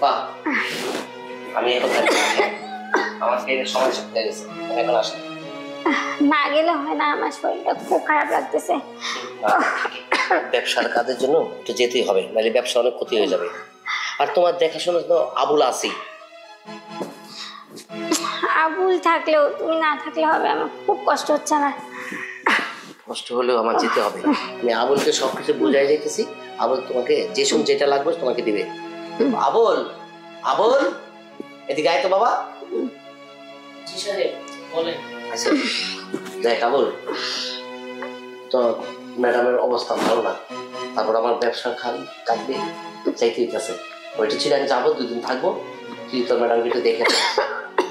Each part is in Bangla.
আপা আমি এখন আমার পেটের সমস্যা হয়ে গেছে, আমি এখন আসি। না গেলে হয় না, আমার শরীরটা খুব খারাপ লাগতেছে। ব্যবসার কাজের জন্য একটু যেতেই হবে, নাহলে ব্যবসা অনেক ক্ষতি হয়ে যাবে। আর তোমার দেখাশোনা তো আবুল আছি। আবুল থাকলেও তুমি না থাকলে হবে, আমার খুব কষ্ট হচ্ছে। আমার কষ্ট হলেও আমার যেতে হবে। আমি আবুলকে সবকিছু বুঝাই যাইতেছি, আবুল তোমাকে যেটা লাগবে তোমাকে দিবে। আবুল, আবুল এদিকে আয় তো বাবা। জি সাহেব বলেন। আচ্ছা দেখ আবুল, তো ম্যাডামের অবস্থা ভালো না, তারপর আমার ব্যবসার কাটবে চাইতে দিতেছে। ওইটা ছিল আমি যাবো, 2 দিন থাকবো, তুই তোর ম্যাডামকে একটু দেখে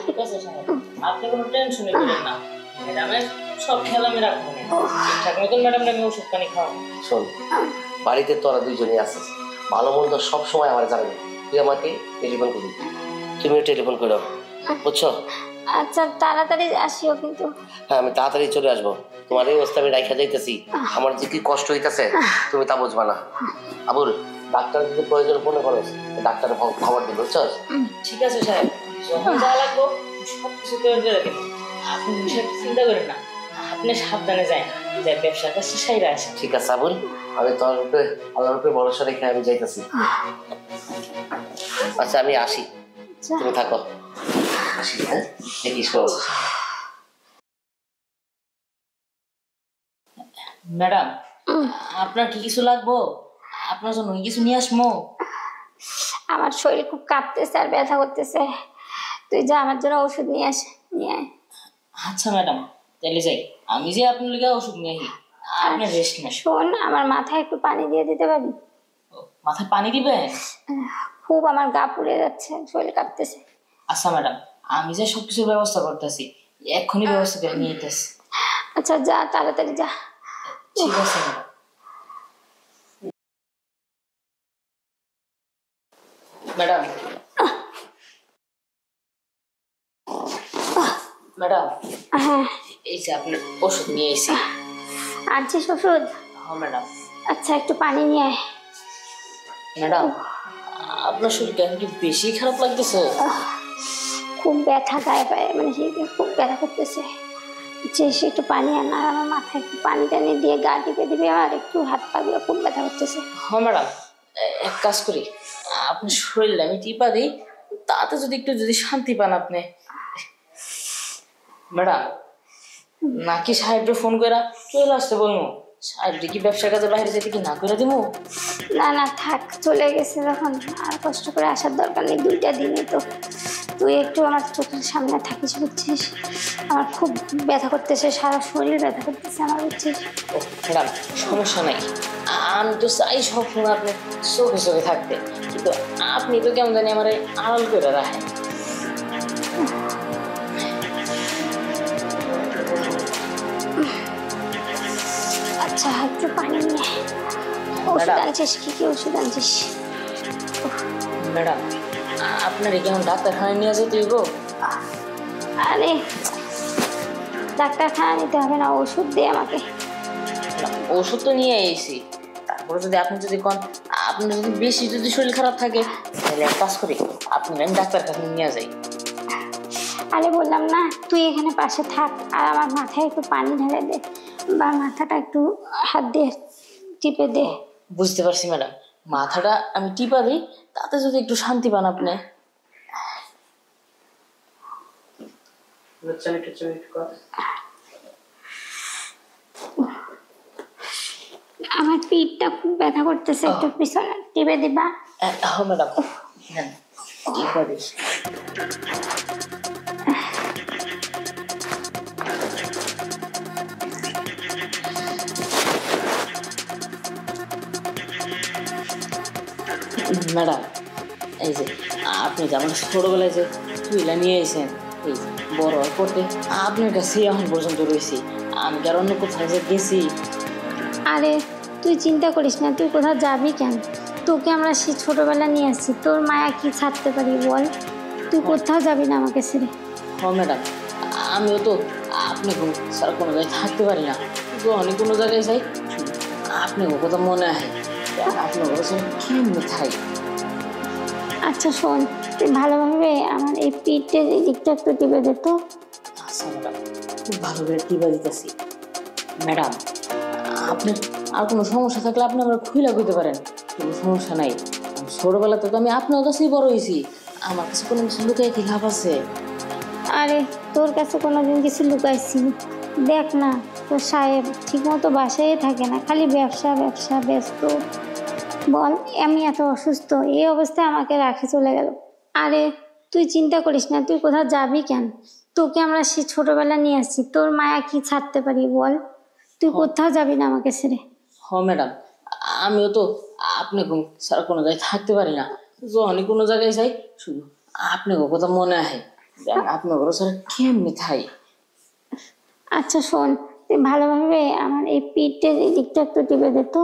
ঠিক আছে সাহেব, আপনি কোনো টেনশন করেন না, ম্যাডামের সব খেয়াল আমি রাখবো। ঠিকঠাক মতন ম্যাডামকে আমি ওষুধ পানি খাওয়াবো। শোন, বাড়িতে তোরা 2জনই আছিস, ভালো মন্দ সবসময় আমার জানাবি। তুই আমাকে টেলিফোন করবি, তুমিও টেলিফোন করো, বুঝছো? আচ্ছা তাড়াতাড়ি আসিও কিন্তু। হ্যাঁ আমি তাড়াতাড়ি চলে আসবো। তোমার এই অবস্থা আমি রাইখা যাইতেছি, আমার যে কি কষ্ট হইতেছে তুমি তা বুঝবা না। আবুল, ডাক্তার যদি প্রয়োজন মনে করো ডাক্তারের খবর দিবি, বুঝছো? ঠিক আছে সাহেব, যখন যা লাগবো সবকিছু তৈরি করে রাখেন, আপনি বিষয়টা চিন্তা করেন না। আপনি সাবধানে যায় যে ব্যবসার কাছে সাইরা আসে। ঠিক আছে আবুল, আমি তোমার উপরে আল্লাহর উপরে ভরসা রেখে আমি যাইতেছি। আচ্ছা আমি আসি, তুমি থাকো। আসি, হ্যাঁ দেখিস। ম্যাডাম আপনার কি কিছু লাগবো? আপনার জন্য কিছু নিয়ে আসবো? আমার শরীর খুব কাঁপতেছে আর ব্যথা করতেছে, তুই যা আমার জন্য ওষুধ নিয়ে আস, নিয়ে আয়। আচ্ছা ম্যাডাম তাহলে যাই, আমি যে আপনার লিগে ওষুধ নিয়ে আসি, আপনি রেস্ট নেন। শোন, আমার মাথায় একটু পানি দিয়ে দিতে পারবি? মাথায় পানি দিবেন? খুব আমার গা পুড়ে যাচ্ছে, শরীর কাঁপতেছে। আচ্ছা ম্যাডাম, আমি যে সবকিছুর ব্যবস্থা করতেছি, এক্ষুনি ব্যবস্থা করে নিয়ে যেতেছি। আচ্ছা যা, তাড়াতাড়ি যা। ঠিক আছে ম্যাডাম। ম্যাডাম হ্যাঁ এই যে আপনার ওষুধ নিয়ে এসেছি। আনছিস ওষুধ? হ্যাঁ ম্যাডাম। আচ্ছা একটু পানি নিয়ে আয়। ম্যাডাম আপনার শরীর কেন কি বেশি খারাপ লাগতেছে? খুব ব্যথা গায়ে পায়ে, মানে শরীরে খুব ব্যথা করতেছে। যে সে একটু পানি আন, আর আমার মাথায় একটু পানি টানি দিয়ে গা টিপে দিবে, আর একটু হাত পা গুলো খুব ব্যথা করতেছে। হ্যাঁ ম্যাডাম, এক কাজ করি, আপনার শরীরে আমি টিপা দিই, তাতে যদি একটু শান্তি পান আপনি। ম্যাডাম নাকি সাহেবরে ফোন করে চলে আসতে বলবো? সাহেবরে কি ব্যবসার কাজে বাইরে যেতে কি না করে দিব? না না থাক, চলে গেছে যখন আর কষ্ট করে আসার দরকার নেই, 2টা দিনই তো। তুই একটু আমার চোখের সামনে থাকিস, বুঝছিস? আমার খুব ব্যথা করতেছে, সারা শরীর ব্যথা করতেছে আমার, বুঝছিস? ও ম্যাডাম সমস্যা নাই, আমি তো চাই সবসময় আপনি চোখে চোখে থাকতে, কিন্তু আপনি তো কেমন জানি আমার আড়াল করে রাখেন। আচ্ছা একটু পানি নিয়ে। ওষুধ আনছিস? কি কি ওষুধ আনছিস? ম্যাডাম আপনার কেমন ডাক্তারখানায় নিয়ে যেতে হইব? আরে ডাক্তারখানা নিতে হবে না, ওষুধ দে আমাকে। ওষুধ তো নিয়ে এসেছি, তারপরে যদি আপনি যদি কোন আপনার যদি বেশি যদি শরীর খারাপ থাকে তাহলে এক কাজ করি, আপনি আমি ডাক্তারখানায় নিয়ে যাই। আরে বললাম না, তুই এখানে পাশে থাক আর আমার মাথায় একটু পানি ঢেলে দে, বা মাথাটা একটু হাত দিয়ে টিপে দে। বুঝতে পারছি ম্যাডাম, মাথাটা আমি টিপা দিই, তাতে যদি একটু শান্তি পান আপনি। আমার পিঠটা খুব ব্যথা করতেছে, একটু পিছনে টিপে দিবা? হ্যাঁ ম্যাডাম, হ্যাঁ টিপা দিই। ম্যাডাম এই যে আপনি যে আমার ছোটবেলায় যে তুইলা নিয়ে এসেছেন, এই বড় করতে আপনার কাছে এখন পর্যন্ত রয়েছি, আমি কি আর অন্য কোথাও যে গেছি? আরে তুই চিন্তা করিস না, তুই কোথাও যাবি কেন? তোকে আমরা সে ছোটবেলা নিয়ে আসছি, তোর মায়া কি ছাড়তে পারি বল? তুই কোথাও যাবি না আমাকে ছেড়ে। হ্যাঁ ম্যাডাম, আমিও তো আপনি ছাড়া কোনো জায়গায় থাকতে পারি না, অনেক কোনো জায়গায় যাই আপনি কথা মনে হয়, আপনার কথা কেমনি থাই। আচ্ছা শোন, তুই ভালোভাবে আমার এই পিঠের দিকটা একটু টিপে দে তো। আচ্ছা ম্যাডাম, খুব ভালো করে টিপা দিতেছি। ম্যাডাম, আপনার আর কোনো সমস্যা থাকলে আপনি আমরা খুইলা কইতে পারেন, কোনো সমস্যা নাই। ছোটবেলাতে তো আমি আপনার কাছেই বড় হয়েছি, আমার কাছে কোনো কিছু লুকাই কি লাভ আছে? আরে তোর কাছে কোনোদিন কিছু লুকাইছি? দেখ না, তোর সাহেব ঠিকমতো বাসায় থাকে না, খালি ব্যবসা ব্যবসা ব্যস্ত। বল, আমি এত অসুস্থ, এই অবস্থায় আমাকে রাখে চলে গেল। আরে তুই চিন্তা করিস না, তুই কোথাও যাবি কেন? তোকে আমরা সে ছোটবেলা নিয়ে আসছি, তোর মায়া কি ছাড়তে পারি বল? তুই কোথাও যাবি না আমাকে ছেড়ে। হ ম্যাডাম, আমিও তো আপনি ছাড়া কোনো জায়গায় থাকতে পারি না। যখনই কোনো জায়গায় যাই শুধু আপনাকে কথা মনে হয়, আপনার ঘর ছাড়া কেমনি থাই। আচ্ছা শোন, তুই ভালোভাবে আমার এই পিঠের দিকটা একটু টিপে দে তো।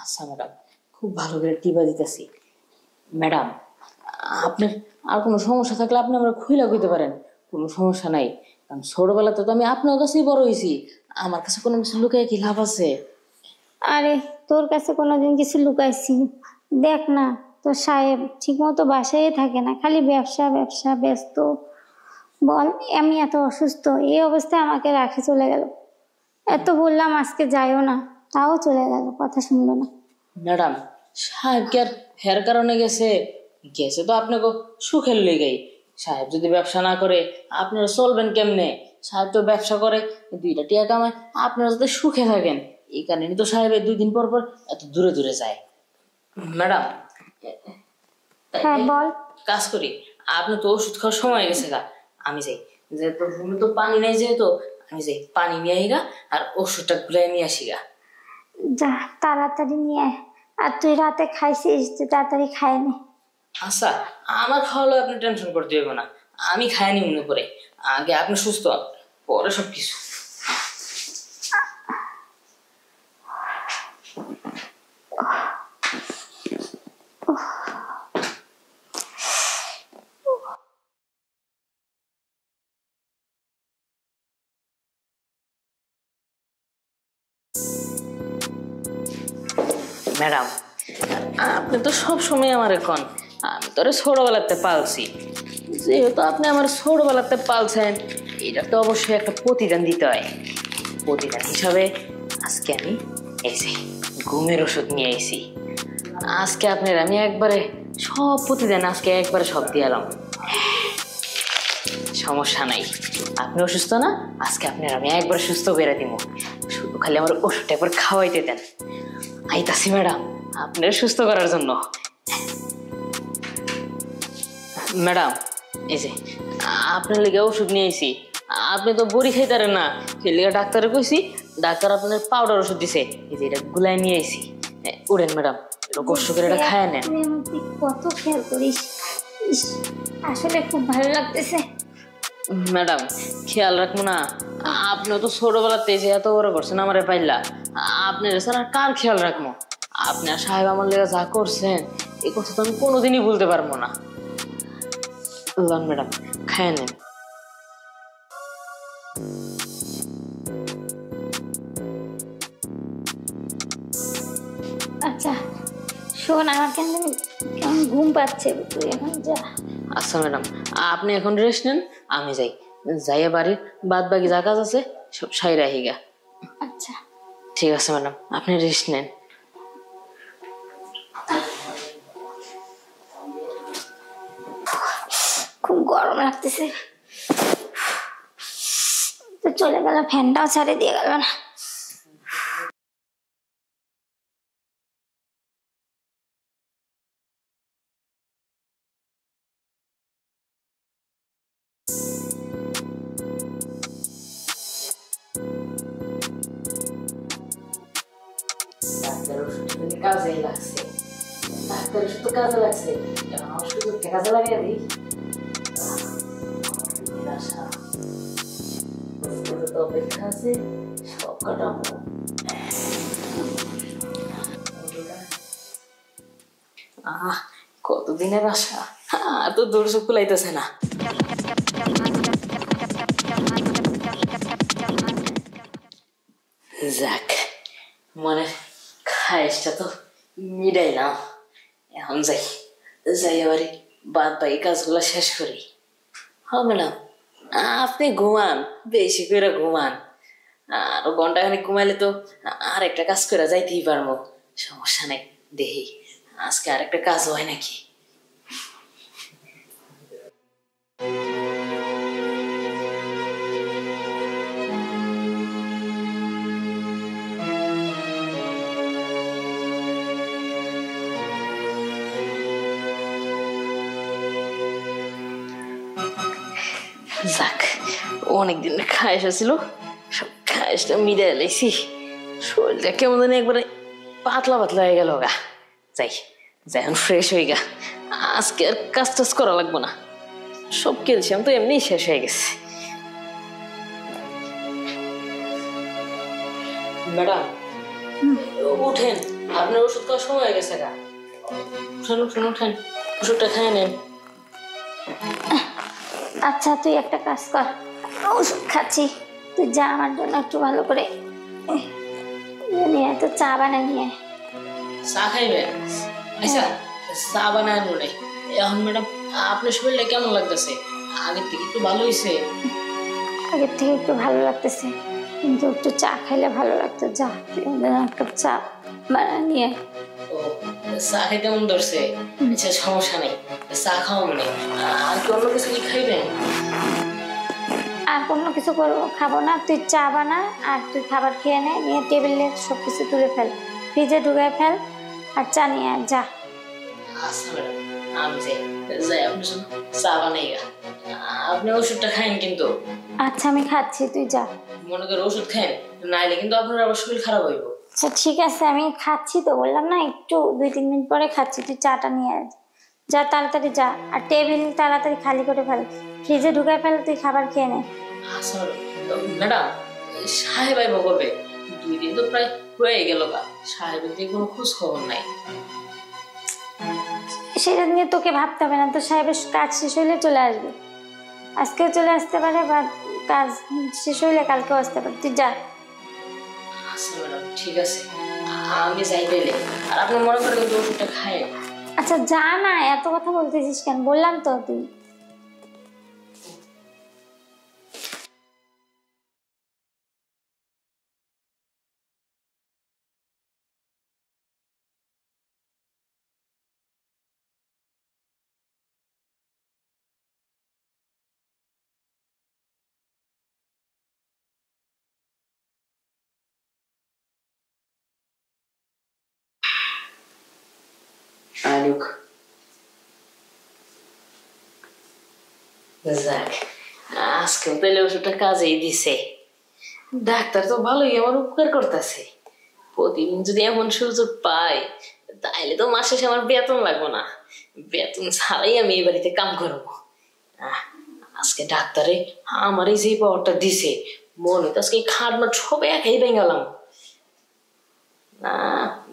আচ্ছা ম্যাডাম, খুব ভালো করে টিপা দিতেছি। ম্যাডাম, আপনার আর কোনো সমস্যা থাকলে আপনি আমরা খুইলা কইতে পারেন, কোনো সমস্যা নাই। কারণ ছোটবেলাতে তো আমি আপনার কাছেই বড় হয়েছি, আমার কাছে কোনো কিছু লুকাই কি লাভ আছে? আরে তোর কাছে কোনোদিন কিছু লুকাইছি? দেখ না, তোর সাহেব ঠিকমতো বাসায় থাকে না, খালি ব্যবসা ব্যবসা ব্যস্ত। বল, আমি এত অসুস্থ, এই অবস্থায় আমাকে রাখে চলে গেল। এত বললাম আজকে যাইও না, তাও চলে গেল, কথা শুনলো না। ম্যাডাম, সাহেব কি আর হের কারণে গেছে? গেছে তো আপনাকে সুখের লেগেই। সাহেব যদি ব্যবসা না করে আপনারা চলবেন কেমনে? সাহেব তো ব্যবসা করে, দুইটা টিয়া কামায়, আপনারা যাতে সুখে থাকেন, এই কারণে তো সাহেবের 2 দিন পর পর এত দূরে দূরে যায়। ম্যাডাম, হ্যাঁ বল। কাজ করি, আপনি তো ওষুধ খাওয়ার সময় গেছে গা, আমি যাই, যেহেতু রুমে তো পানি নেই, যেহেতু আমি যাই পানি নিয়ে আই গা, আর ওষুধটা ঘুরে নিয়ে আসি গা। যা তাড়াতাড়ি নিয়ে আয়। আর তুই রাতে খাইছিস, তুই তাড়াতাড়ি খায় নে। আচ্ছা, আমার খাওয়ালে আপনি টেনশন করতে হবে না, আমি খাইনি মনে করে। আগে আপনি সুস্থ হন, পরে সব কিছু। ম্যাডাম, আপনি তো সব সময় আমার এখন, আমি তো ছোটবেলাতে পালছি, যেহেতু আপনি আমার ছোটবেলাতে পালছেন, এটা তো অবশ্যই একটা প্রতিদান দিতে হয়। প্রতিদান হিসাবে আজকে আমি এই যে ঘুমের ওষুধ নিয়ে এসেছি। আজকে আপনার আমি একবারে সব প্রতিদান আজকে একবারে সব দিয়ে এলাম। সমস্যা নাই, আপনি অসুস্থ না, আজকে আপনার আমি একবার সুস্থ করে দিব। শুধু খালি আমার ওষুধটা একবার খাওয়াইতে দেন। আইতাছি ম্যাডাম আপনার সুস্থ করার জন্য। ম্যাডাম, এই যে আপনার লেগে ওষুধ নিয়ে এসেছি, আপনি তো বড়ি খাইতারেন না, সেই লেগে ডাক্তারে কইছি, ডাক্তার আপনাদের পাউডার ওষুধ দিছে, এই যে এটা গুলাই নিয়ে এসেছি। উড়েন ম্যাডাম, একটু কষ্ট করে এটা খায় নেন। তুই কত খেয়াল করিস, আসলে খুব ভালো লাগতেছে। ম্যাডাম, খেয়াল রাখবো না? আপনিও তো ছোটবেলাতে যে এত বড় করছেন আমারে পাইলা, আপনার স্যার কার খেয়াল রাখবো? আপনার সাহেব আমার লেগে যা করছেন, এই কথা তো আমি কোনোদিনই ভুলতে পারবো না। ম্যাডাম, খায় নেন। আচ্ছা শোন, আমার কেমন কেমন ঘুম পাচ্ছে, তুই এখন যা। আচ্ছা ম্যাডাম, আপনি এখন রেস্ট নেন, আমি যাই, যাইয়া বাড়ির বাদ বাকি যা কাজ আছে সব সাইরা আহিগা। আচ্ছা ঠিক আছে ম্যাডাম, আপনি রেস্ট নেন। খুব গরম লাগতেছে, তো চলে গেল, ফ্যানটাও ছাড়ে দিয়ে গেল না। কাজে লাগছে, ডাক্তার ওষুধ তো কাজে লাগছে, এখন ওষুধ কাজে লাগিয়ে দিই। অপেক্ষা আছে, সব কাটাবো। কতদিনের আশা, তো ধৈর্য কুলাইতেছে না। যাক, মানে খায়েসটা তো মিটাই না, এখন যাই, যাই এবারে বাদ বাকি কাজগুলো শেষ করি। হ্যাঁ ম্যাডাম, আপনি ঘুমান, বেশি করে ঘুমান। আর ঘন্টাখানিক ঘুমাইলে তো আর একটা কাজ করে যাইতেই পারবো, সমস্যা নেই। দেখি আজকে আরেকটা কাজ হয় নাকি। যাক, অনেকদিন খাইস ছিল, সব খাইসটা মিলে এলাইছি। শরীরটা কেমন জানি একবারে পাতলা পাতলা হয়ে গেল গা। যাই যাই, এখন ফ্রেশ হয়ে গা। আজকে আর কাজ টাজ করা লাগবো না, সব ক্যালসিয়াম তো এমনি শেষ হয়ে গেছে। ম্যাডাম উঠেন, আপনার ওষুধ খাওয়ার সময় হয়ে গেছে গা। উঠেন উঠেন উঠেন, ওষুধটা খেয়ে নেন। আচ্ছা তুই একটা কাজ কর, ওষুধ খাচ্ছি, তুই যা আমার জন্য একটু ভালো করে নিয়ে তো চা বানিয়ে নিয়ে। চা খাইবেন? আচ্ছা চা বানায় নেই। এখন ম্যাডাম আপনার শরীরটা কেমন লাগতেছে? আগের থেকে একটু ভালো হয়েছে? আগের থেকে একটু ভালো লাগতেছে, কিন্তু একটু চা খাইলে ভালো লাগতো। যা এক কাপ চা বানিয়ে নিয়ে। ও চা খাইতে মন ধরছে? আচ্ছা সমস্যা নেই, চা খাওয়া মানে আর কি অন্য কিছু কি খাইবেন? আর কোনো কিছু খাবো না, তুই চা বানা আর তুই খাবার খেয়ে নে, নিয়ে টেবিলে সব কিছু তুলে ফেল, ফ্রিজে ঢুকায় ফেল, আর চা নিয়ে যা। আচ্ছা ম্যাডাম, আমি যাই আপনার জন্য চা বানাই গা। আপনি ওষুধটা খাইন কিন্তু। আচ্ছা আমি খাচ্ছি, তুই যা। মনে করে ওষুধ খাইন, নাইলে কিন্তু আপনার আবার শরীর খারাপ হইব। আচ্ছা ঠিক আছে, আমি খাচ্ছি তো, বললাম না একটু 2-3 মিনিট পরে খাচ্ছি, তুই চাটা নিয়ে যা, তাড়াতাড়ি যা, আর টেবিল তাড়াতাড়ি খালি করে ফেল, ফ্রিজে ঢুকায় ফেল, তুই খাবার খেয়ে নে। আচ্ছা ম্যাডাম, সাহেব আইব কবে? 2 দিন তো প্রায় হয়ে গেল গা, সাহেবের দিকে কোনো খোঁজ খবর নাই। সেটা নিয়ে তোকে ভাবতে হবে না, তো সাহেবের কাজ শেষ হইলে চলে আসবে, আজকেও চলে আসতে পারে, বা কাজ শেষ হইলে কালকেও আসতে পারে, তুই যা। আচ্ছা ম্যাডাম ঠিক আছে, আমি যাই পেলে। আর আপনি মনে করেন কিন্তু ওষুধটা খায়। আচ্ছা যা না, এত কথা বলতেছিস কেন, বললাম তো তুই। আলুক যাক, আজকেও তাহলে ওষুধটা কাজেই দিছে। ডাক্তার তো ভালোই আমার উপকার করতেছে। প্রতিদিন যদি এমন সুযোগ পাই, তাইলে তো মাস শেষে আমার বেতন লাগবো না, বেতন ছাড়াই আমি এই বাড়িতে কাম করবো। আজকে ডাক্তারে আমার এই যে পাওয়ারটা দিছে, মনে তো আজকে খাট মাঠ সব একাই ভেঙালাম না।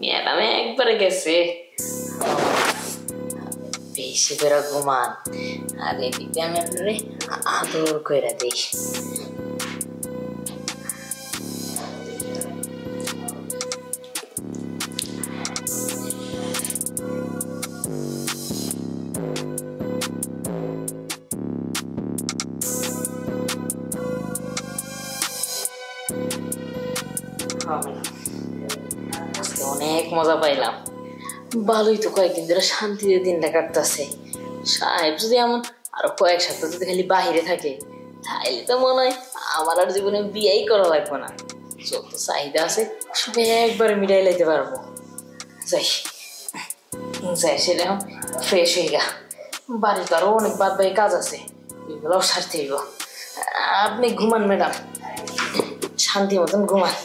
ম্যাডামে একবারে গেছে, বেশি করে ঘুমান, আর এদিকে আমি আপনারে আদর করে দিই। আজকে অনেক মজা পাইলাম, ভালোই তো কয়েকদিন ধরে শান্তিতে দিনটা কাটতেছে। সাহেব যদি এমন আরো কয়েক সপ্তাহ যদি খালি বাহিরে থাকে, তাইলে তো মনে হয় আমার আর জীবনে বিয়েই করা লাগবে না, যত চাহিদা আছে সব একবারে মিটাই লাইতে পারবো। যাই যাই, সেটা এখন ফ্রেশ হয়ে গা, বাড়িতে আরো অনেক বাদ বাকি কাজ আছে, ওইগুলোও সারতে হইব। আপনি ঘুমান ম্যাডাম, শান্তি মতন ঘুমান।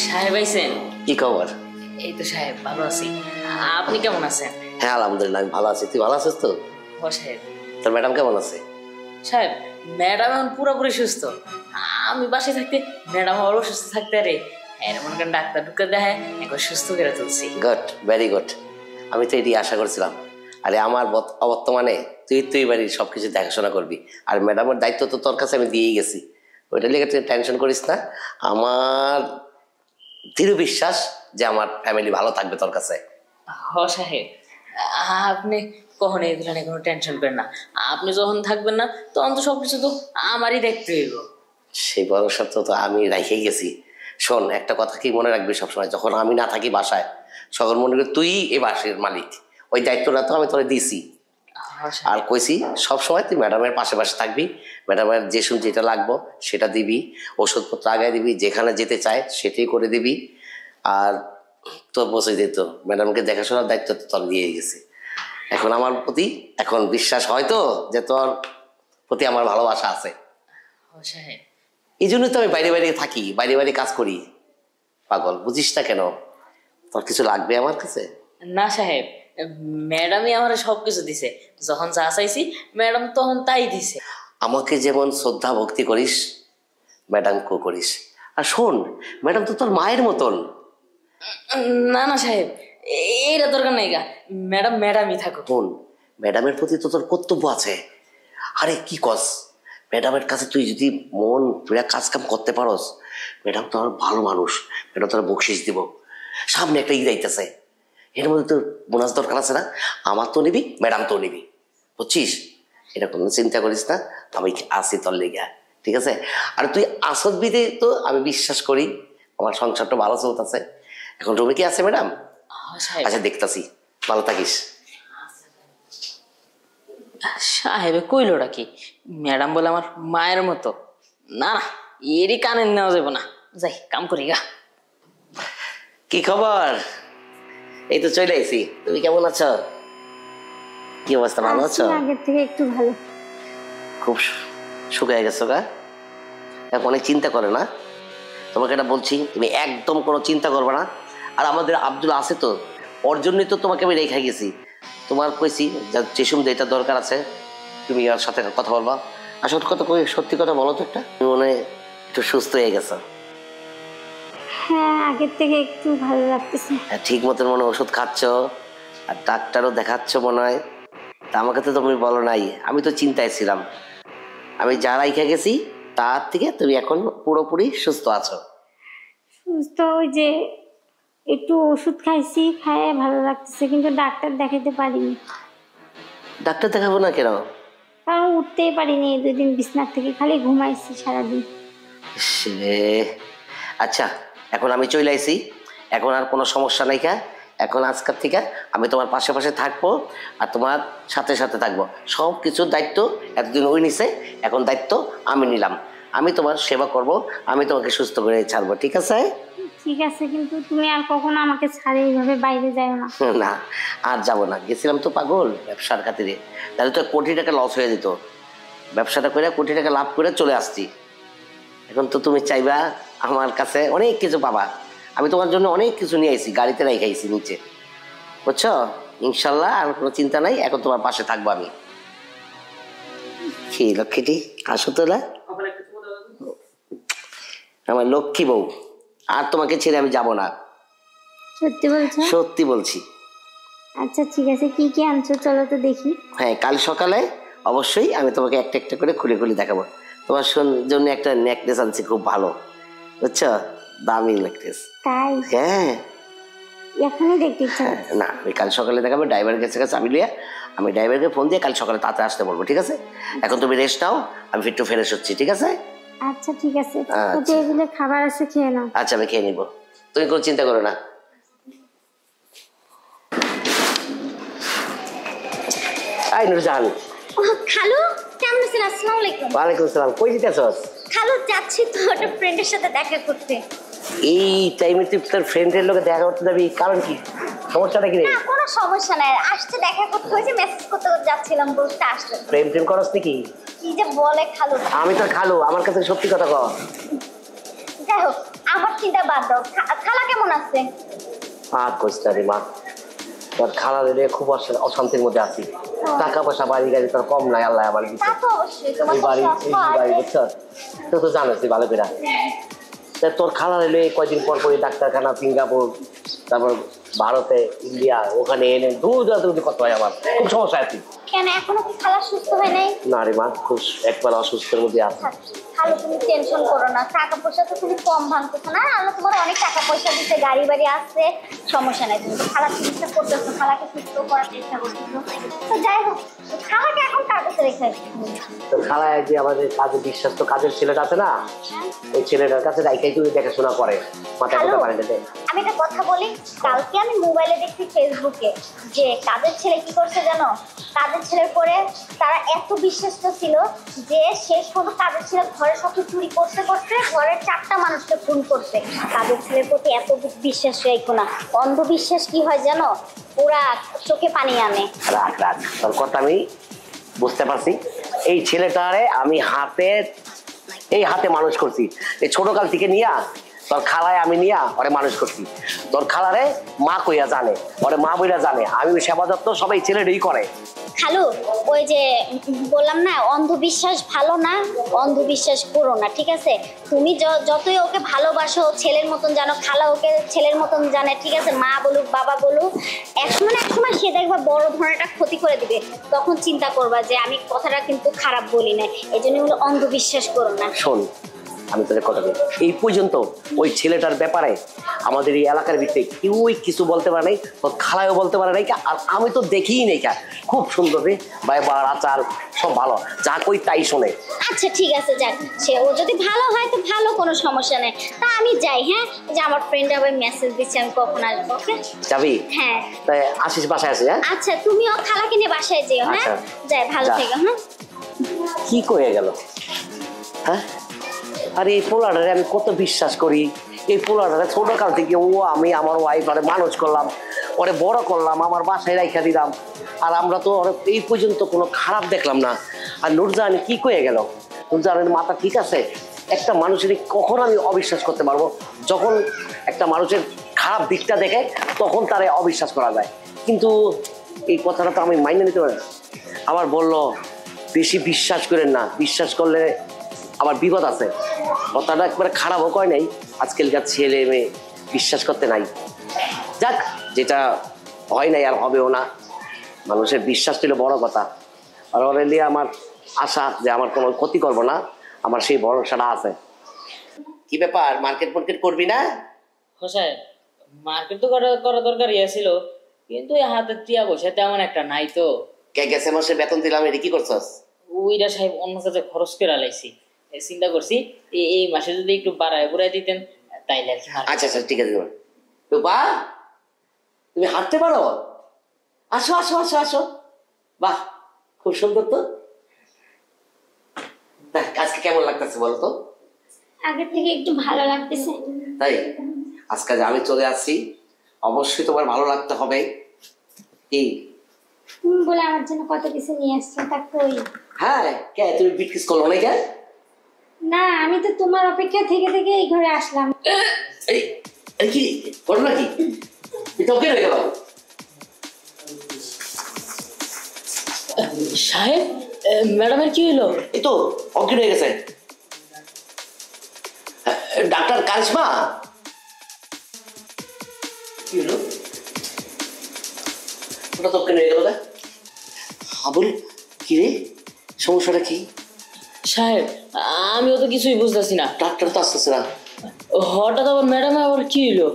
সাহেব আইছেন? কি খবর? এই তো সাহেব, ভালো আছি, আপনি কেমন আছেন? হ্যাঁ আলহামদুলিল্লাহ, আমি ভালো আছি। তুই ভালো আছিস তো? ও সাহেব। তোর ম্যাডাম কেমন আছে? সাহেব ম্যাডাম এখন পুরোপুরি সুস্থ। আমি বাসায় থাকতে ম্যাডাম আবার অসুস্থ থাকতে, আরে মনে করেন ডাক্তার ঢুকে দেখে একবার সুস্থ করে তুলছি। Good, very good. আমি তো এটি আশা করছিলাম। আরে আমার অবর্তমানে তুই বাড়ির সবকিছু দেখাশোনা করবি, আর ম্যাডামের দায়িত্ব তো তোর কাছে আমি দিয়েই গেছি। ওইটা লিগে তুই টেনশন করিস না। আমার দৃঢ় বিশ্বাস যে আমার ফ্যামিলি ভালো থাকবে তোর কাছে। হ সাহেব, আপনি কখনো এগুলো নিয়ে কোনো টেনশন করেন না। আপনি যখন থাকবেন না তখন তো সবকিছু তো আমারই দেখতে হইব। সেই ভরসা তো আমি রাখেই গেছি। শোন, একটা কথা কি মনে রাখবি সবসময়, যখন আমি না থাকি বাসায়, সকল মনে করি তুই এ বাসের মালিক। ওই দায়িত্বটা তো আমি তোরে দিছি। আর কইছি সবসময় তুই ম্যাডামের পাশে পাশে থাকবি, ম্যাডামের যেটা লাগবো সেটা দিবি, ওষুধপত্র আগায় দিবি, যেখানে যেতে চায় সেটাই করে দিবি। আর তোর বসে যেত ম্যাডামকে দেখাশোনার দায়িত্ব তো তোর দিয়ে গেছে। এখন আমার প্রতি এখন বিশ্বাস হয় তো যে তোর প্রতি আমার ভালোবাসা আছে। এই জন্যই তো আমি বাইরে বাইরে থাকি, বাইরে বাইরে কাজ করি। পাগল বুঝিস না কেন? তোর কিছু লাগবে আমার কাছে? না সাহেব, ম্যাডামই আমার সবকিছু দিছে। যখন যা চাইছি ম্যাডাম তখন তাই দিছে। আমাকে যেমন শ্রদ্ধা ভক্তি করিস ম্যাডামকেও করিস। আর শোন, ম্যাডাম তো তোর মায়ের মতন। না না সাহেব, এইটা দরকার নাই গা। ম্যাডাম ম্যাডামই থাকো। শোন, ম্যাডামের প্রতি তো তোর কর্তব্য আছে। আরে কি কস, ম্যাডামের কাছে তুই যদি মন পুরা কাজ কাম করতে পারস, ম্যাডাম তোর ভালো মানুষ, ম্যাডাম তোর বকশিস দিব। সামনে একটা ঈদ আইতেছে, এর মধ্যে তোর বোনাস দরকার আছে না? আমার তো নিবি, ম্যাডাম তো নিবি, বুঝছিস? এটা কোনো চিন্তা করিস না, আমি আসি তোর লেগে, ঠিক আছে? আর তুই আসত বিদে তো আমি বিশ্বাস করি আমার সংসারটা ভালো চলতেছে। এখন রুমে কি আছে ম্যাডাম? আচ্ছা দেখতাছি, ভালো থাকিস। সাহেবে কইলোটা কি? ম্যাডাম বলে আমার মায়ের মতো? না না, এরই কানে নেওয়া যাবে না। যাই কাম করি গা। কি খবর? এই তো চলে আইছি। তুমি কেমন আছো? কি অবস্থা, ভালো আছো? আগের থেকে একটু ভালো। খুব শুকায় গেছো গা? এখন অনেক চিন্তা করে না? তোমাকে এটা বলছি, তুমি একদম কোনো চিন্তা করবে না। আর আমাদের আব্দুল আছে তো, ওর জন্যই তো তোমাকে আমি রেখে গেছি। তোমার কইছি যেসব যেটা দরকার আছে তুমি ওর সাথে কথা বলবা। আসল কথা কই, সত্যি কথা বলো তো, একটা তুমি মনে একটু সুস্থ হয়ে গেছো? হ্যাঁ, আগের থেকে একটু ভালো লাগতেছে। ঠিক মতন মনে ওষুধ খাচ্ছ আর ডাক্তারও দেখাচ্ছ মনে হয়। তা আমাকে তো তুমি বলো নাই, আমি তো চিন্তায় ছিলাম। আমি যা রাইখা গেছি তার থেকে তুমি এখন পুরোপুরি সুস্থ আছো। সুস্থ ওই যে একটু ওষুধ খাইছি, খায় ভালো লাগতেছে, কিন্তু ডাক্তার দেখাতে পারিনি। ডাক্তার দেখাবো না কেন? কারণ উঠতেই পারিনি 2 দিন বিছনার থেকে, খালি ঘুমাইছি সারাদিন। আচ্ছা, এখন আমি চলে আইছি, এখন আর কোনো সমস্যা নাই। এখন আজকের থেকে আমি তোমার পাশে পাশে থাকবো আর তোমার সাথে সাথে থাকবো। সব কিছুর দায়িত্ব এতদিন ওই নিছে, এখন দায়িত্ব আমি নিলাম। আমি তোমার সেবা করব, আমি তোমাকে সুস্থ করে ছাড়বো, ঠিক আছে? ঠিক আছে, কিন্তু তুমি আর কখনো আমাকে ছাড়ে এইভাবে বাইরে যাও না। না, আর যাবো না। গেছিলাম তো পাগল ব্যবসার খাতিরে, তাহলে তো কোটি টাকা লস হয়ে যেত। ব্যবসাটা করে কোটি টাকা লাভ করে চলে আসছি। এখন তো তুমি চাইবা আমার কাছে অনেক কিছু পাবা। আমি তোমার জন্য অনেক কিছু নিয়ে আইছি, গাড়িতে রাখাইছি নিচে, বুঝছো? ইনশাল্লাহ আর কোনো চিন্তা নাই, এখন তোমার পাশে থাকবো আমি। কি লক্ষ্মীটি, আসো তোলা, আমার লক্ষ্মী বউ। আর তোমাকে ছেড়ে আমি যাব না। সত্যি বলছো? সত্যি বলছি। আচ্ছা ঠিক আছে, কি কি আনছো চলো তো দেখি। হ্যাঁ, কাল সকালে অবশ্যই আমি তোমাকে একটা একটা করে খুলে খুলে দেখাবো। তোমার জন্য একটা নেকলেস আনছি, খুব ভালো, বুঝছো? দামি নেকলেস। তাই? হ্যাঁ, এখনই দেখতে ইচ্ছা। না, আমি কাল সকালে দেখাবো। ড্রাইভারের কাছে আমি লিয়া, আমি ড্রাইভারকে ফোন দিয়ে কাল সকালে তাড়াতাড়ি আসতে বলবো, ঠিক আছে? এখন তুমি রেস্ট নাও, আমি একটু ফ্রেশ হচ্ছি, ঠিক আছে? আচ্ছা ঠিক আছে, টেবিলে খাবার আছে, খেয়ে নাও। আচ্ছা, আমি খেয়ে নিবো, তুমি কোনো চিন্তা করো না। আই নুরজাহান। ও খালু, কেমন আছেন? আসসালামু আলাইকুম। ওয়ালাইকুম আসসালাম। কই যেতেছস? খালু, যাচ্ছি তো একটা ফ্রেন্ডের সাথে দেখা করতে। এই টাইমে তুই তোর ফ্রেন্ডের লোকে দেখা করতে যাবি? কারণ কি, সমস্যাটা কি রে? না, কোনো সমস্যা নাই, আসছে দেখা করতে। হয়েছে মেসেজ করতে করতে যাচ্ছিলাম, বলতে আসলে। প্রেম প্রেম করস নাকি? কি যে বলে খালু। আমি তোর খালু, আমার কাছে সত্যি কথা কর। যাই হোক, আমার চিন্তা বাদ দাও। খালা কেমন আছে? আর কইস না রে মা, তোর খালা রে খুব অশান্তির মধ্যে আছি। টাকা পয়সা বাড়ি গাড়ি তোর কম নাই, আল্লাহ আমার দিছে। তা তো অবশ্যই, তোমার এই বাড়ি বুঝছো তো, তো জানোস ভালো করে। তোর খালা রে কয়দিন পর পরই ডাক্তারখানা, সিঙ্গাপুর, তারপর ভারতে ইন্ডিয়া ওখানে এনে দূর কত হয় আমার খুব সমস্যা আছে। কেন এখনো কি খালা সুস্থ হয় নাই? না রে মা, খুব একবার অসুস্থের মধ্যে আছে। খালু তুমি টেনশন করো না, টাকা পয়সা তো তুমি কম ভাঙতেছো না, আল্লাহ তোমার অনেক টাকা পয়সা দিচ্ছে, গাড়ি বাড়ি আসছে, সমস্যা নাই। তুমি তো খালার চিকিৎসা করতেছো, খালাকে সুস্থ করার চেষ্টা করতেছো। তো যাই হোক, খালাকে এখন কার কাছে রেখে তো খালায় যে আমাদের কাজে বিশ্বাস তো কাজের ছেলেটা আছে না, ওই ছেলেটার কাছে রাইখাই তুমি দেখাশোনা করে মাথায় কথা পারে দেয়। আমি একটা কথা বলি, কালকে আমি মোবাইলে দেখছি ফেসবুকে যে কাদের ছেলে কি করছে জানো? কাদের ছেলের পরে তারা এত বিশ্বস্ত ছিল যে শেষ পর্যন্ত কাদের ছেলে ঘরের সবকিছু চুরি করতে করতে ঘরের 4টা মানুষকে খুন করছে। কাদের ছেলের প্রতি এত বিশ্বাস রেখো না, অন্ধবিশ্বাস কি হয় জানো? ওরা চোখে পানি আনে। রাখ রাখ, তোর কথা আমি বুঝতে পারছি। এই ছেলেটারে আমি হাতে মানুষ করছি, এই ছোটকাল থেকে নিয়া তোর খালায় আমি নিয়া ওরে মানুষ করছি। তোর খালারে মা কইয়া জানে, ওরে মা বইরা জানে, আমি সেবা যত্ন সবাই ছেলেটাই করে। খালু ওই যে বললাম না, অন্ধবিশ্বাস ভালো না, অন্ধবিশ্বাস করো না, ঠিক আছে? তুমি যতই ওকে ভালোবাসো, ছেলের মতন জানো, খালা ওকে ছেলের মতন জানে, ঠিক আছে? মা বলুক বাবা বলুক, একসময় সে দেখবা বড় ধরনের একটা ক্ষতি করে দিবে, তখন চিন্তা করবা যে আমি কথাটা কিন্তু খারাপ বলি না। এই জন্য বলো অন্ধবিশ্বাস করো না। শোন, আমি তোদের কথা বলি, এই পর্যন্ত ওই ছেলেটার ব্যাপারে আমাদের এই এলাকার ভিতরে কেউই কিছু বলতে পারে নাই, তোর খালায়ও বলতে পারে নাই, আর আমি তো দেখিই নেই। খুব সুন্দর রে ব্যবহার আচার সব ভালো, যা কই তাই শোনে। আচ্ছা ঠিক আছে, যাক, সে ও যদি ভালো হয় তো ভালো, কোনো সমস্যা নেই। তা আমি যাই, হ্যাঁ? যে আমার ফ্রেন্ড আবার মেসেজ দিচ্ছে, আমি কখন আসবো। ওকে যাবি? হ্যাঁ। তাই আসিস, বাসায় আসিস? হ্যাঁ আচ্ছা, তুমিও খালাকে নিয়ে বাসায় যেও। হ্যাঁ, যাই, ভালো থেকো। হ্যাঁ, কি কয়ে গেল? হ্যাঁ, আর এই পোলাটারে আমি কত বিশ্বাস করি, এই পোলাটারে ছোটকাল থেকে আমি আমার ওয়াইফ আরে মানুষ করলাম, ওরে বড় করলাম, আমার বাসায় রাইখা দিলাম, আর আমরা তো এই পর্যন্ত কোনো খারাপ দেখলাম না। আর নুরজাহান কি কয়ে গেল? নুরজাহানের মাথা ঠিক আছে? একটা মানুষের কখন আমি অবিশ্বাস করতে পারবো? যখন একটা মানুষের খারাপ দিকটা দেখে তখন তারে অবিশ্বাস করা যায়, কিন্তু এই কথাটা তো আমি মাইনে নিতে পারি না। আবার বলল বেশি বিশ্বাস করেন না, বিশ্বাস করলে আবার বিপদ আছে। কথাটা একবারে খারাপও কয় নাই, আজকালকার ছেলে মেয়ে বিশ্বাস করতে নাই। যাক, যেটা হয় নাই আর হবেও না, মানুষের বিশ্বাস ছিল বড় কথা। আর ওরে নিয়ে আমার আশা যে আমার কোনো ক্ষতি করবো না, আমার সেই ভরসাটা আছে। কি ব্যাপার, মার্কেট করবি না? হোসাই, মার্কেট তো করা দরকারই ছিল, কিন্তু এই হাতের টিয়া পয়সা তেমন একটা নাই তো। কে গেছে মাসে বেতন দিলাম, এটা কি করছস? ওইটা সাহেব অন্য কাছে খরচ করে লাইছি, চিন্তা করছি এই মাসে যদি একটু বাড়ায় দিতেন তাইলে আর কি। আচ্ছা আচ্ছা, ঠিক আছে। রূপা, তুমি হাঁটতে পারো? আসো আসো আসো আসো, বাহ খুব সুন্দর তো। আজকে কেমন লাগতেছে বলো তো? আগের থেকে একটু ভালো লাগতেছে। তাই আজকে যে আমি চলে আসছি, অবশ্যই তোমার ভালো লাগতে হবে। কি তুমি বলে আমার জন্য কত কিছু নিয়ে আসছো, তা কই? হ্যাঁ, কে তুমি বিটকিস করলো না? কেন না, আমি তো তোমার অপেক্ষা থেকে থেকে এই ঘরে আসলাম। এই কি করো নাকি? এটা ওকে হয়ে গেল। সাহেব, ম্যাডামের কি হলো? এই তো অজ্ঞান হয়ে গেছে। ডাক্তার কারিশমা, কি হলো? ওটা তো অজ্ঞান হয়ে গেল। হাবুল, কি রে, সমস্যাটা কি? সাহেব, আমিও তো কিছুই বুঝতেছি না। ডাক্তার তো আসতেছে না। হঠাৎ আবার ম্যাডাম আবার কি হলো?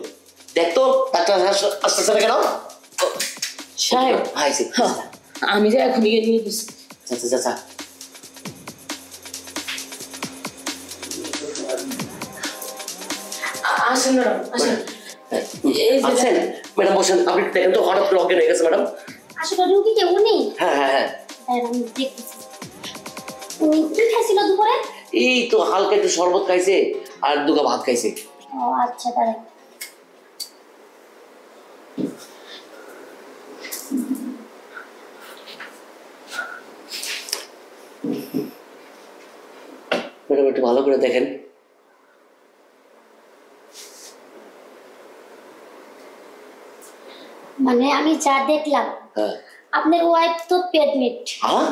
দেখতো ডাক্তার আসতেছে না কেন? সাহেব, আমি যে এখন নিয়ে দিচ্ছি। আচ্ছা আচ্ছা, আসেন ম্যাডাম, আসেন। আছেন ম্যাডাম, বসেন। আপনি দেখেন তো হঠাৎ করে অজ্ঞান হয়ে গেছে ম্যাডাম। আসলে রুগী কে উনি? হ্যাঁ হ্যাঁ হ্যাঁ, আমি দেখতেছি। উনি কি খাইছিল দুপুরে? এই তো হালকা একটু শরবত খাইছে আর দুটো ভাত খাইছে। ও আচ্ছা, তাহলে ম্যাডাম একটু ভালো করে দেখেন। মানে আমি যা দেখলাম, হ্যাঁ। আপনার ওয়াইফ তো প্রেগনেন্ট। হ্যাঁ,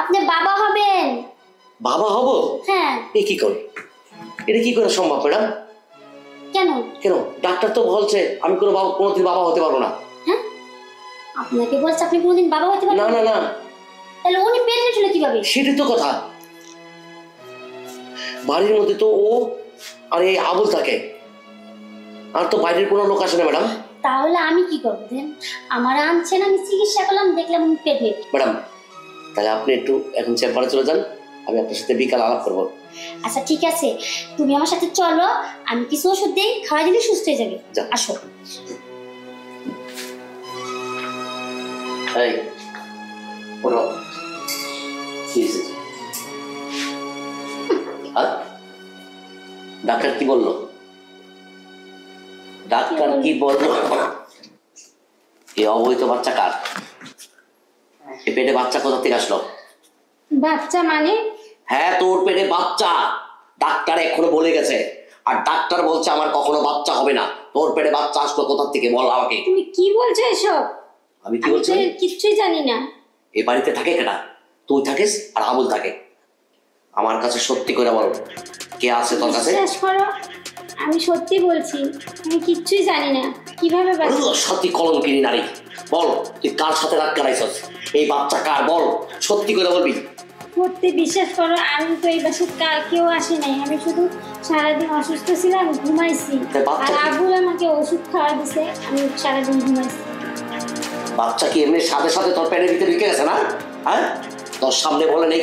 আপনি বাবা হবেন। বাবা হব? হ্যাঁ। এ কি করে, এটা কি করে সম্ভব ম্যাডাম? কেন? কেন? ডাক্তার তো বলছে আমি কোনোদিন বাবা হতে পারবো না। হ্যাঁ, আপনাকে বলছে আপনি কোনোদিন বাবা হতে পারবেন না না না। তাহলে উনি প্রেগনেন্ট হলো কিভাবে? সেটাই তো কথা। বাড়ির মধ্যে তো ও আর এই আবুল থাকে, আর তো বাইরের কোনো লোক আসে না ম্যাডাম। তাহলে আমি কি করবো? আমার আনছেন, আমি চিকিৎসা করলাম, দেখলাম উনি প্রেগনেন্ট। ম্যাডাম তাহলে আপনি একটু এখন চেম্বারে চলে যান, আমি আপনার সাথে বিকাল আলাপ করবো। আচ্ছা ঠিক আছে, তুমি আমার সাথে চলো, আমি কিছু ওষুধ দিই, খাওয়া দিলে সুস্থ হয়ে যাবে। যা। আসো। এই ওঠো। ডাক্তার কি বললো? ডাক্তার কি বললো? এই অবৈধ বাচ্চা কার? এই পেটে বাচ্চা কোথা থেকে আসলো? বাচ্চা মানে? হ্যাঁ তোর পেটে বাচ্চা, ডাক্তার এখনো বলে গেছে, আর ডাক্তার বলছে আমার কখনো বাচ্চা হবে না। তোর পেটে বাচ্চা আসলো কোথা থেকে বল আমাকে। তুমি কি বলছো এসব? আমি কি বলছি? কিচ্ছুই জানি না। এই বাড়িতে থাকে কেনা? তুই থাকিস আর আবুল থাকে। আমার কাছে সত্যি করে বল, কে আছে তোর কাছে? বিশ্বাস করো, আমি সত্যি বলছি, আমি কিচ্ছুই জানি না। কিভাবে সত্যি কলঙ্কিনী নারী, বল তুই কার সাথে রাত কাটাইছস? এই বাচ্চা কার বল, সত্যি করে বলবি। সত্যি বিশ্বাস করো, আমি তো এই বাসায় কেউ আসে নাই। আমি শুধু সারাদিন অসুস্থ ছিলাম, ঘুমাইছি। আর আবুল আমাকে ওষুধ খাওয়া দিছে, আমি সারাদিন ঘুমাইছি। বাচ্চা কি এমনি সাথে সাথে তোর পেটের ভিতরে ঢুকে গেছে না? হ্যাঁ তোর সামনে বলে নেই?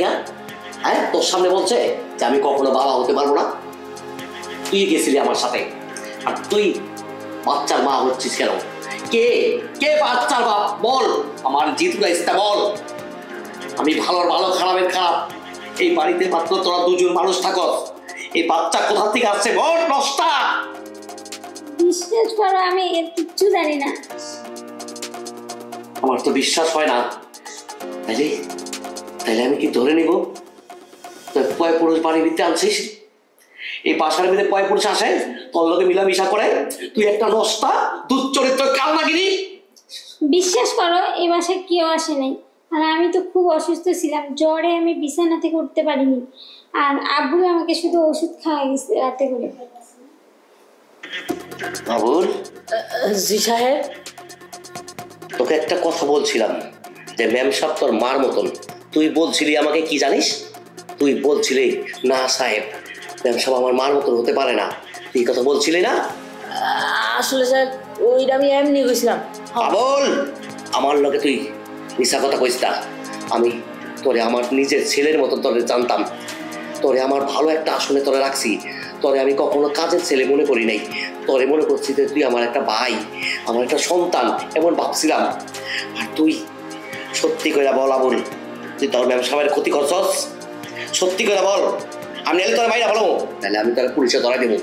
হ্যাঁ তোর সামনে বলছে যে আমি কখনো বাবা হতে পারবো না? তুই গেছিলি আমার সাথে, আর তুই বাচ্চার মা হচ্ছিস কেন? কে কে বাচ্চার বাপ বল? আমার জিতু রাইস্তা বল। আমি ভালোর ভালো খারাপের খারাপ, এই বাড়িতে মাত্র তোরা দুজন মানুষ থাকস। এই বাচ্চা কোথা থেকে আসছে বল? নষ্টা বিশ্বাস করো, আমি এর কিচ্ছু জানি না। আমার তো বিশ্বাস হয় না। তাইলে তাইলে আমি কি ধরে নিব তুই পয় পুরুষ বাড়ির ভিতরে আনছিস? এই বাসার ভিতরে পয় পুরুষ আসে, তোর লোকে মিলামিশা করে? তুই একটা নষ্টা, দুশ্চরিত্র কালনাগিরি। বিশ্বাস করো, এই বাসায় কেউ আসে নাই। আর আমি তো খুব অসুস্থ ছিলাম, জ্বরে আমি বিছানা থেকে উঠতে পারিনি। আর আব্বু আমাকে শুধু ওষুধ খাওয়া গেছে রাতে করে। আবুল। জি সাহেব। তোকে একটা কথা বলছিলাম যে ম্যাম সাহেব তোর মার মতন। তুই বলছিলি আমাকে কি জানিস? তুই বলছিলি না সাহেব, ম্যাম সাহেব আমার মার মতন হতে পারে না। তুই কথা বলছিলি না? আসলে স্যার ওইটা আমি এমনি গেছিলাম। আবুল, আমার লোকে তুই মিশা কথা কইস না। আমি তোরে আমার নিজের ছেলের মতন তোরে জানতাম। তোরে আমার ভালো একটা আসনে তোরে রাখছি। তোরে আমি কখনো কাজের ছেলে মনে করি নাই। তোরে মনে করছি যে তুই আমার একটা ভাই, আমার একটা সন্তান, এমন ভাবছিলাম। আর তুই সত্যি করে বল আবুল, তুই তোর ম্যাম সাহেবের ক্ষতি করছস? সত্যি করে বল। আমি এলে তোর ভাইরা বলো, তাহলে আমি তোর পুলিশে ধরাই দেবো।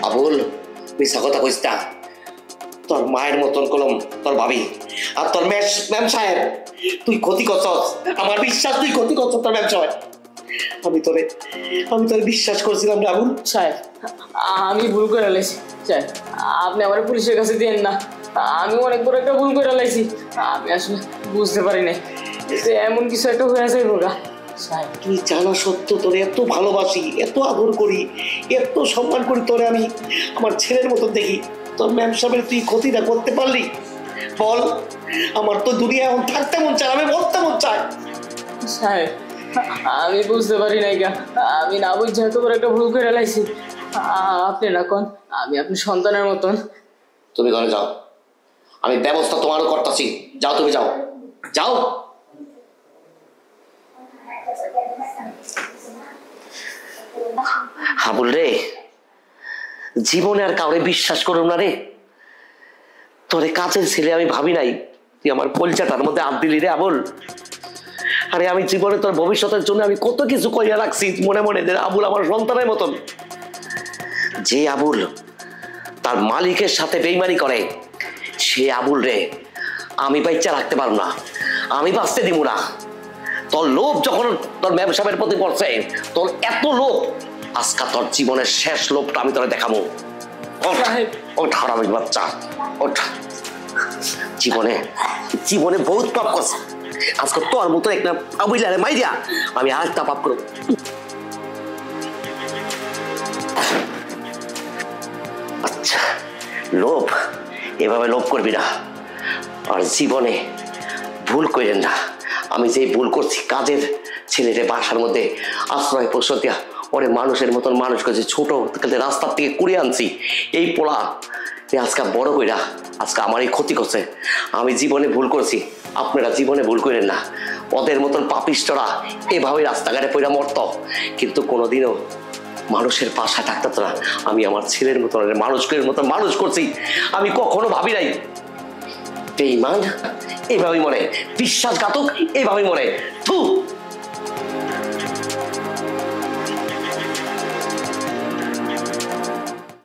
আবুল মিশা কথা কইস না। তোর মায়ের মতন কলম তোর ভাবি, আর তোর ম্যাম সাহেব তুই ক্ষতি করছস। আমার বিশ্বাস তুই ক্ষতি করছস তোর ম্যাম সাহেব। আমি তোরে বিশ্বাস করছিলাম না আবুল। সাহেব আমি ভুল করে লাইছি সাহেব, আপনি আমার পুলিশের কাছে দিয়েন না। আমি অনেক বড় একটা ভুল করে লাইছি। আমি আসলে বুঝতে পারি নাই যে এমন কিছু একটা হয়ে যায় বোকা। সাহেব তুই জানা সত্য তোরে এত ভালোবাসি, এত আদর করি, এত সম্মান করি, তোরে আমি আমার ছেলের মতো দেখি। তোর ম্যাম সাহেবের তুই ক্ষতিটা করতে পারলি? বল। আমার তো দুনিয়া এখন থাকতে মন চায়, আমি মরতে মন চায়। সাহেব আমি বুঝতে পারি নাই গা, আমি না বুঝে এত বড় একটা ভুল করে লাইছি। আপনি না কোন আমি আপনার সন্তানের মতন। তুমি ঘরে যাও, আমি ব্যবস্থা তোমারও করতেছি। যাও তুমি যাও, যাও। আবুল রে, জীবনে আর কাউরে বিশ্বাস করুম না রে। তোরে কাছের ছেলে আমি ভাবি নাই, তুই আমার কলচাটার মধ্যে হাত দিলি রে আবুল। আরে আমি জীবনে তোর ভবিষ্যতের জন্য আমি কত কিছু কইয়া রাখছি মনে মনে, যে আবুল আমার সন্তানের মতন। যে আবুল তার মালিকের সাথে বেইমানি করে, সে আবুল রে আমি বাচ্চা রাখতে পারবো না, আমি বাঁচতে দিব না। তোর লোভ যখন তোর ব্যবসায়ের প্রতি পড়ছে, তোর এত লোভ, আজকে তোর জীবনের শেষ লোভটা আমি তোরে দেখাবো। ওঠ হারামির বাচ্চা, ওঠ। জীবনে জীবনে বহুত পাপ করছে, আজকে তোর মতো একটা আবুলারে মাইরিয়া আমি আর একটা পাপ করব। লোভ, এভাবে লোভ করবি না। আর জীবনে ভুল করেন না। আমি যে ভুল করছি, কাজের ছেলেরে বাসার মধ্যে আশ্রয় প্রশ্রয় দিয়া ওরে মানুষের মতন মানুষ করছি, ছোট রাস্তার থেকে কুড়িয়ে আনছি। এই পোলা আজকে বড় কইরা আজকে আমারই ক্ষতি করছে। আমি জীবনে ভুল করছি, আপনারা জীবনে ভুল করেন না। ওদের মতন পাপিষ্টরা এভাবে রাস্তাঘাটে পড়া মরত, কিন্তু কোনোদিনও মানুষের পাশা থাকতো না। আমি আমার ছেলের মতন মানুষ করছি। আমি কখনো ভাবি নাই বেঈমান এভাবেই মরে, বিশ্বাসঘাতক এভাবেই মরে। থু।